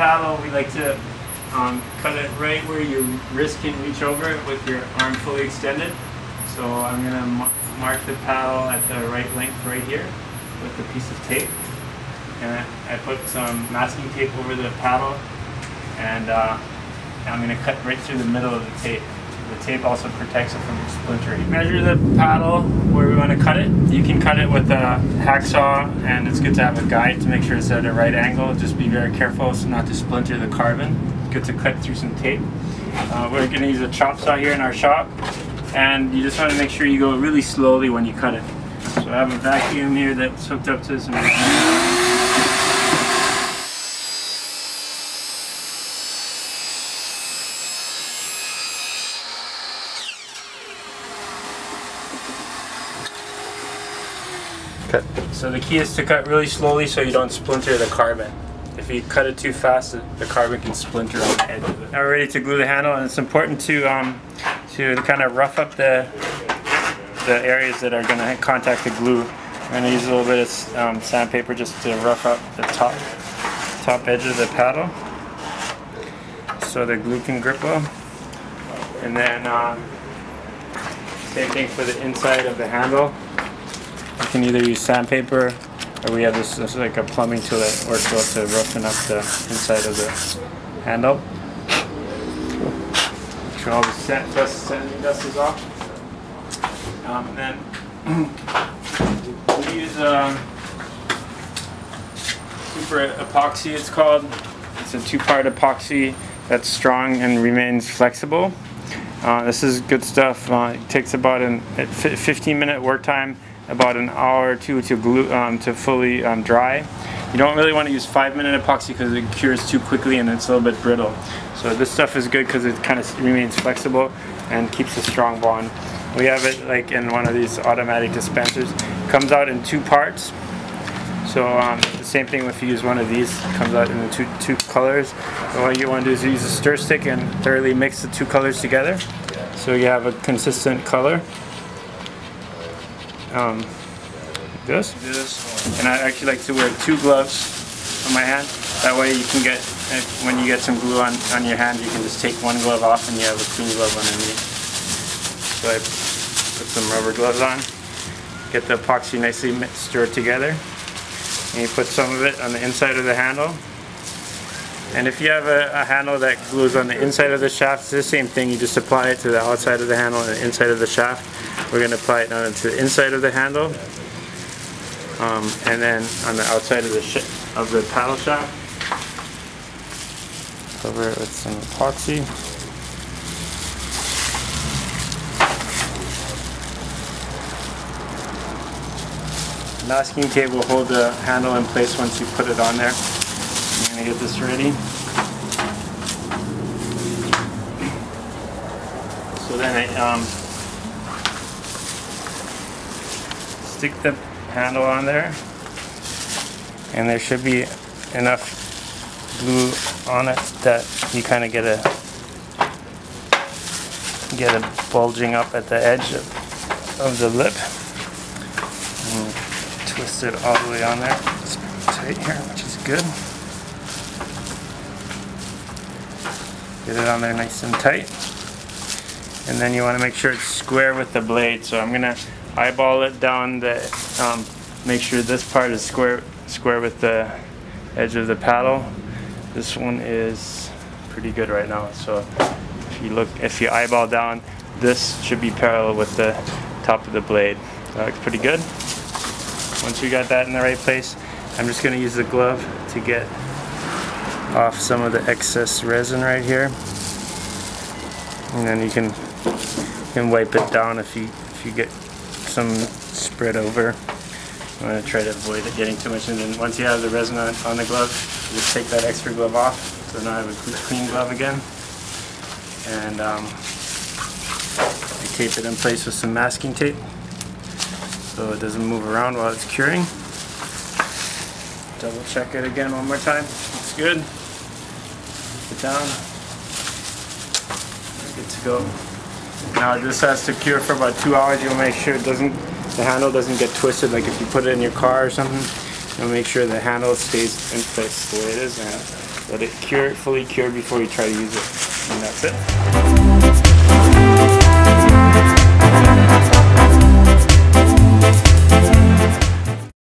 paddle, we like to cut it right where your wrist can reach over it with your arm fully extended. So I'm going to mark the paddle at the right length right here with a piece of tape. And I put some masking tape over the paddle, and I'm going to cut right through the middle of the tape. The tape also protects it from splintering. Measure the paddle where we want to cut it. You can cut it with a hacksaw, and it's good to have a guide to make sure it's at a right angle. Just be very careful so not to splinter the carbon. It's good to cut through some tape. We're going to use a chop saw here in our shop, and you just want to make sure you go really slowly when you cut it. So I have a vacuum here that's hooked up to some. Cut. So the key is to cut really slowly so you don't splinter the carbon. If you cut it too fast, the carbon can splinter on the edge of it. Now we're ready to glue the handle, and it's important to kind of rough up the areas that are going to contact the glue. I'm going to use a little bit of sandpaper just to rough up the top edge of the paddle so the glue can grip well. And then same thing for the inside of the handle. You can either use sandpaper, or we have this like a plumbing tool that works well to roughen up the inside of the handle. Make sure all the sanding dust is off. Then we use super epoxy, it's called. It's a two-part epoxy that's strong and remains flexible. This is good stuff. It takes about a 15-minute work time, about an hour or two to glue to fully dry. You don't really want to use 5-minute epoxy because it cures too quickly and it's a little bit brittle. So this stuff is good because it kind of remains flexible and keeps a strong bond. We have it like in one of these automatic dispensers. It comes out in 2 parts. So the same thing if you use one of these, it comes out in the two colors. And what you want to do is use a stir stick and thoroughly mix the 2 colors together so you have a consistent color. This. And I actually like to wear 2 gloves on my hand. That way you can get, when you get some glue on your hand, you can just take one glove off and you have a clean glove underneath. So I put some rubber gloves on, get the epoxy nicely stirred together, and you put some of it on the inside of the handle. And if you have a handle that glues on the inside of the shaft, it's the same thing. You just apply it to the outside of the handle and the inside of the shaft. We're going to apply it now to the inside of the handle, and then on the outside of the paddle shaft. Cover it with some epoxy. Masking tape will hold the handle in place once you put it on there. I'm going to get this ready. So then I stick the handle on there, and there should be enough glue on it that you kind of get a bulging up at the edge of the lip. And twist it all the way on there. It's pretty tight here, which is good. Get it on there nice and tight. And then you want to make sure it's square with the blade. So I'm going to eyeball it down make sure this part is square with the edge of the paddle. This one is pretty good right now. So if you eyeball down, this should be parallel with the top of the blade. That looks pretty good. Once you got that in the right place, I'm just going to use the glove to get off some of the excess resin right here, and then you can wipe it down if you get some spread over. I'm going to try to avoid it getting too much, and then once you have the resin on the glove, you just take that extra glove off. So now I have a clean glove again, and I tape it in place with some masking tape so it doesn't move around while it's curing. Double check it again one more time. Looks good. Put it down. We're good to go. Now this has to cure for about 2 hours. You'll make sure the handle doesn't get twisted. Like if you put it in your car or something, you'll make sure the handle stays in place the way it is. And Let it cure, fully cure before you try to use it. And that's it.